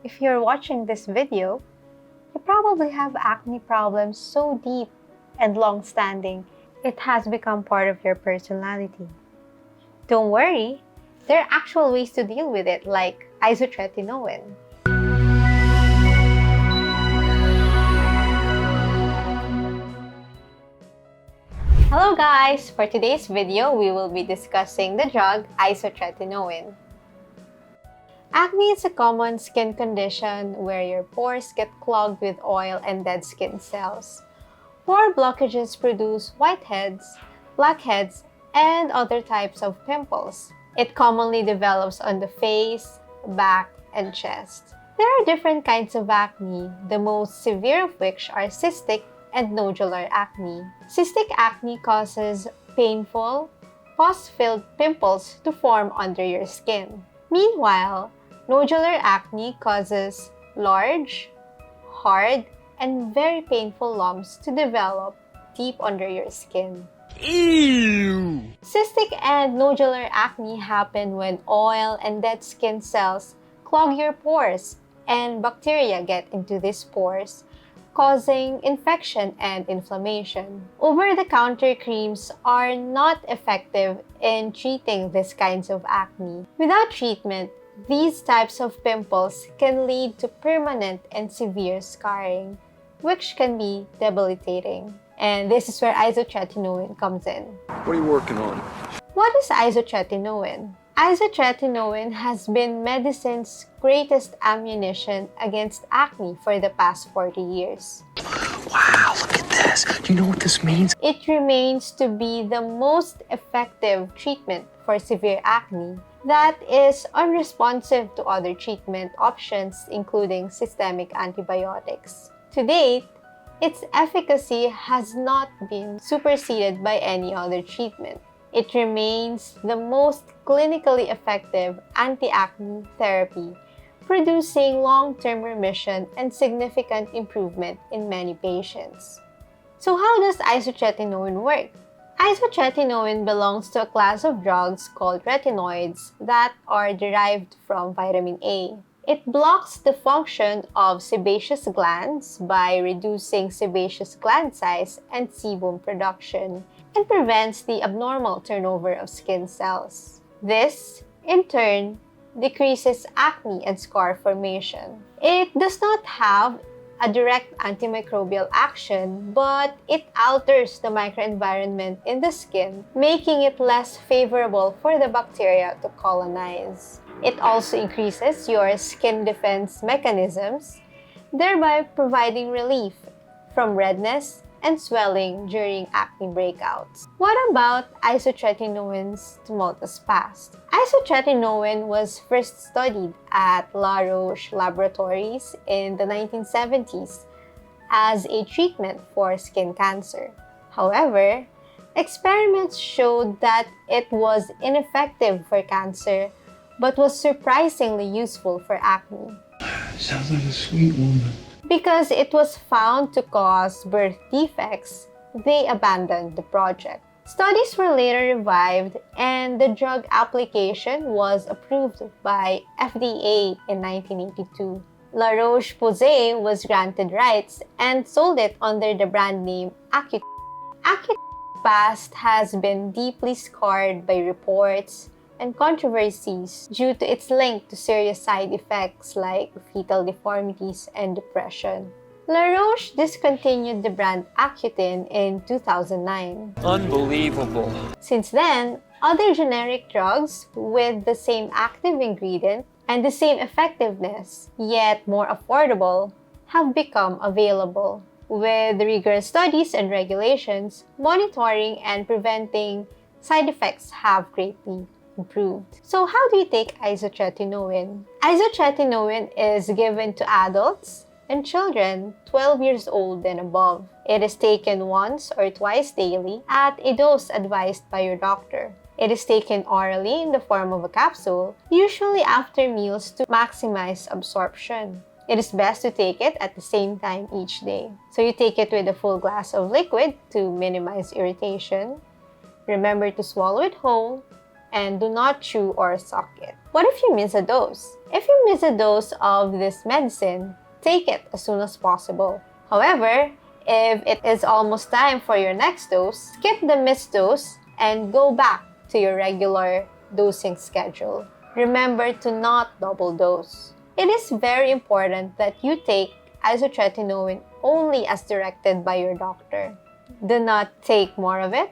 If you're watching this video, you probably have acne problems so deep and long-standing, it has become part of your personality. Don't worry, there are actual ways to deal with it, like isotretinoin. Hello guys! For today's video, we will be discussing the drug isotretinoin. Acne is a common skin condition where your pores get clogged with oil and dead skin cells. Pore blockages produce whiteheads, blackheads, and other types of pimples. It commonly develops on the face, back, and chest. There are different kinds of acne, the most severe of which are cystic and nodular acne. Cystic acne causes painful, pus-filled pimples to form under your skin. Meanwhile, nodular acne causes large, hard, and very painful lumps to develop deep under your skin. Ew! Cystic and nodular acne happen when oil and dead skin cells clog your pores and bacteria get into these pores, causing infection and inflammation. Over-the-counter creams are not effective in treating these kinds of acne. Without treatment, these types of pimples can lead to permanent and severe scarring, which can be debilitating. And this is where isotretinoin comes in. What are you working on? What is isotretinoin? Isotretinoin has been medicine's greatest ammunition against acne for the past 40 years. Wow, look at this. Do you know what this means? It remains to be the most effective treatment for severe acne that is unresponsive to other treatment options, including systemic antibiotics. To date, its efficacy has not been superseded by any other treatment. It remains the most clinically effective anti-acne therapy, producing long-term remission and significant improvement in many patients. So how does isotretinoin work? Isotretinoin belongs to a class of drugs called retinoids that are derived from vitamin A. It blocks the function of sebaceous glands by reducing sebaceous gland size and sebum production, and prevents the abnormal turnover of skin cells. This, in turn, decreases acne and scar formation. It does not have a direct antimicrobial action, but it alters the microenvironment in the skin, making it less favorable for the bacteria to colonize. It also increases your skin defense mechanisms, thereby providing relief from redness and swelling during acne breakouts. What about isotretinoin's tumultuous past? Isotretinoin was first studied at La Roche laboratories in the 1970s as a treatment for skin cancer. However, experiments showed that it was ineffective for cancer but was surprisingly useful for acne. Sounds like a sweet woman. Because it was found to cause birth defects, they abandoned the project. Studies were later revived and the drug application was approved by FDA in 1982. La Roche-Posay was granted rights and sold it under the brand name Accutane. Accutane's past has been deeply scarred by reports and controversies due to its link to serious side effects like fetal deformities and depression. La Roche discontinued the brand Accutane in 2009. Unbelievable. Since then, other generic drugs with the same active ingredient and the same effectiveness, yet more affordable, have become available. With rigorous studies and regulations, monitoring and preventing side effects have greatly improved. So how do you take isotretinoin? Isotretinoin is given to adults and children 12 years old and above. It is taken once or twice daily at a dose advised by your doctor. It is taken orally in the form of a capsule, usually after meals to maximize absorption. It is best to take it at the same time each day. So you take it with a full glass of liquid to minimize irritation. Remember to swallow it whole and do not chew or suck it. What if you miss a dose? If you miss a dose of this medicine, take it as soon as possible. However, if it is almost time for your next dose, skip the missed dose and go back to your regular dosing schedule. Remember to not double dose. It is very important that you take isotretinoin only as directed by your doctor. Do not take more of it,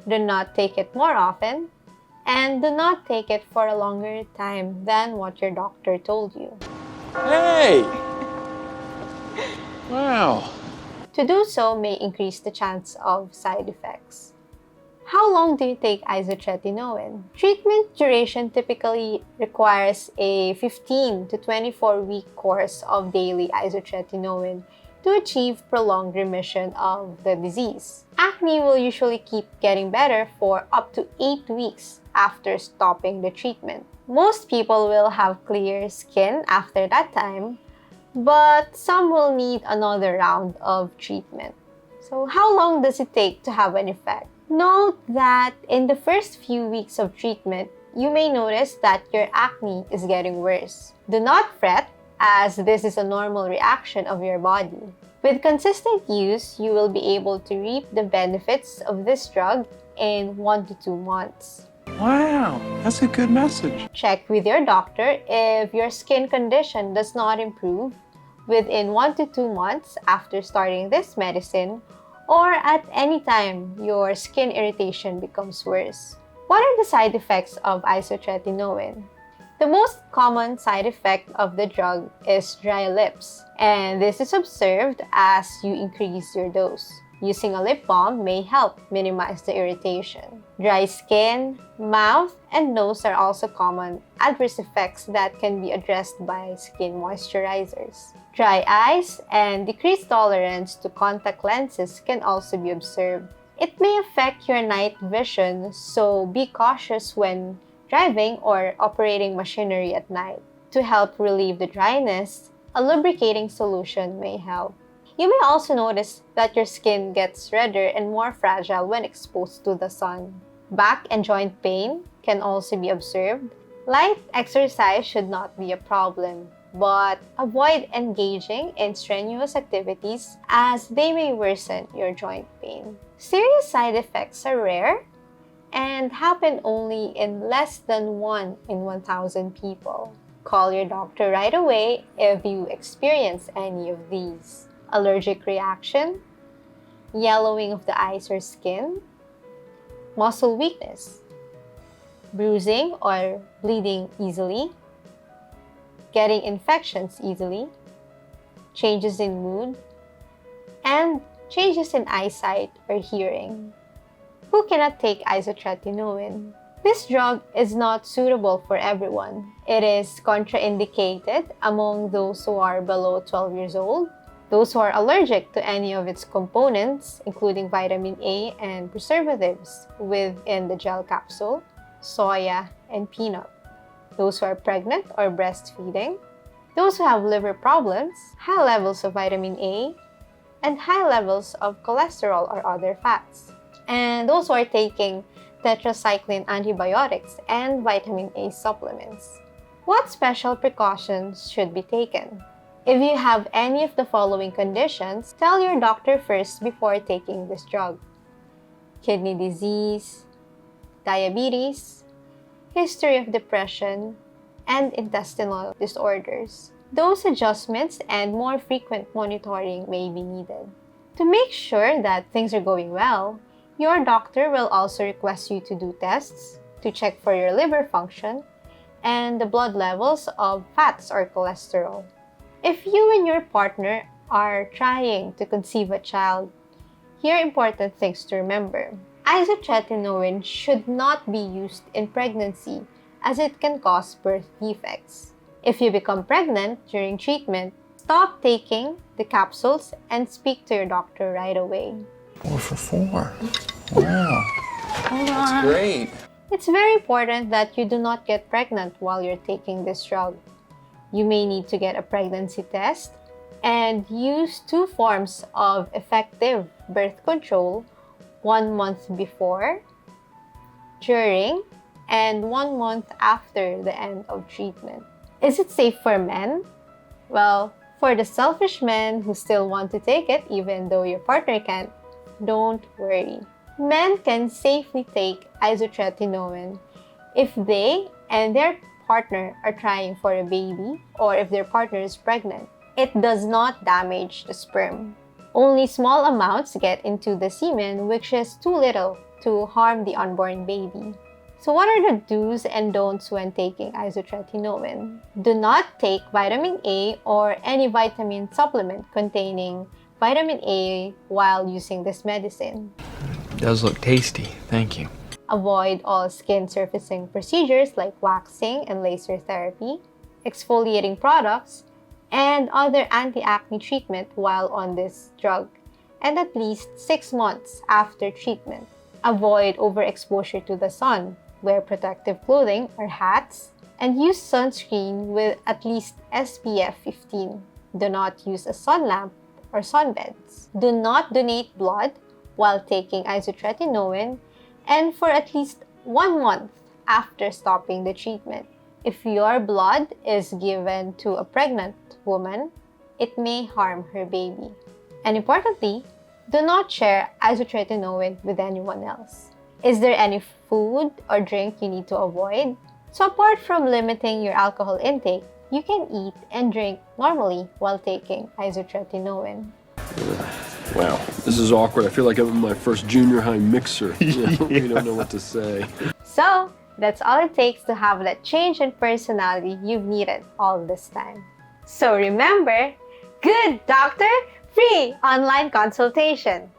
do not take it more often, and do not take it for a longer time than what your doctor told you. Hey! Wow. To do so may increase the chance of side effects. How long do you take isotretinoin? Treatment duration typically requires a 15 to 24-week course of daily isotretinoin to achieve prolonged remission of the disease. Acne will usually keep getting better for up to 8 weeks after stopping the treatment. Most people will have clear skin after that time, but some will need another round of treatment. So how long does it take to have an effect? Note that in the first few weeks of treatment, you may notice that your acne is getting worse. Do not fret, as this is a normal reaction of your body. With consistent use, you will be able to reap the benefits of this drug in 1 to 2 months. Wow, that's a good message. Check with your doctor if your skin condition does not improve within 1 to 2 months after starting this medicine, or at any time your skin irritation becomes worse. What are the side effects of isotretinoin? The most common side effect of the drug is dry lips, and this is observed as you increase your dose. Using a lip balm may help minimize the irritation. Dry skin, mouth, and nose are also common adverse effects that can be addressed by skin moisturizers. Dry eyes and decreased tolerance to contact lenses can also be observed. It may affect your night vision, so be cautious when driving or operating machinery at night. To help relieve the dryness, a lubricating solution may help. You may also notice that your skin gets redder and more fragile when exposed to the sun. Back and joint pain can also be observed. Light exercise should not be a problem, but avoid engaging in strenuous activities as they may worsen your joint pain. Serious side effects are rare and happen only in less than 1 in 1,000 people. Call your doctor right away if you experience any of these. Allergic reaction, yellowing of the eyes or skin, muscle weakness, bruising or bleeding easily, getting infections easily, changes in mood, and changes in eyesight or hearing. Who cannot take isotretinoin? This drug is not suitable for everyone. It is contraindicated among those who are below 12 years old, those who are allergic to any of its components, including vitamin A and preservatives within the gel capsule, soya, and peanut, those who are pregnant or breastfeeding, those who have liver problems, high levels of vitamin A, and high levels of cholesterol or other fats, and those who are taking tetracycline antibiotics and vitamin A supplements. What special precautions should be taken? If you have any of the following conditions, tell your doctor first before taking this drug: kidney disease, diabetes, history of depression, and intestinal disorders. Dose adjustments and more frequent monitoring may be needed. To make sure that things are going well, your doctor will also request you to do tests to check for your liver function and the blood levels of fats or cholesterol. If you and your partner are trying to conceive a child, here are important things to remember. Isotretinoin should not be used in pregnancy as it can cause birth defects. If you become pregnant during treatment, stop taking the capsules and speak to your doctor right away. 4 for 4. Wow. That's great. It's very important that you do not get pregnant while you're taking this drug. You may need to get a pregnancy test and use 2 forms of effective birth control 1 month before, during, and 1 month after the end of treatment. Is it safe for men? Well, for the selfish men who still want to take it even though your partner can't, don't worry. Men can safely take isotretinoin if they and their partner are trying for a baby or if their partner is pregnant. It does not damage the sperm. Only small amounts get into the semen, which is too little to harm the unborn baby. So what are the do's and don'ts when taking isotretinoin? Do not take vitamin A or any vitamin supplement containing vitamin A while using this medicine. It does look tasty, thank you. Avoid all skin surfacing procedures like waxing and laser therapy, exfoliating products, and other anti-acne treatment while on this drug, and at least 6 months after treatment. Avoid overexposure to the sun, wear protective clothing or hats, and use sunscreen with at least SPF 15. Do not use a sun lamp or sunbeds. Do not donate blood while taking isotretinoin and for at least 1 month after stopping the treatment. If your blood is given to a pregnant woman, it may harm her baby. And importantly, do not share isotretinoin with anyone else. Is there any food or drink you need to avoid? So apart from limiting your alcohol intake, you can eat and drink normally while taking isotretinoin. Wow, this is awkward. I feel like I'm in my first junior high mixer. You don't know what to say. So, that's all it takes to have that change in personality you've needed all this time. So remember, good doctor, free online consultation.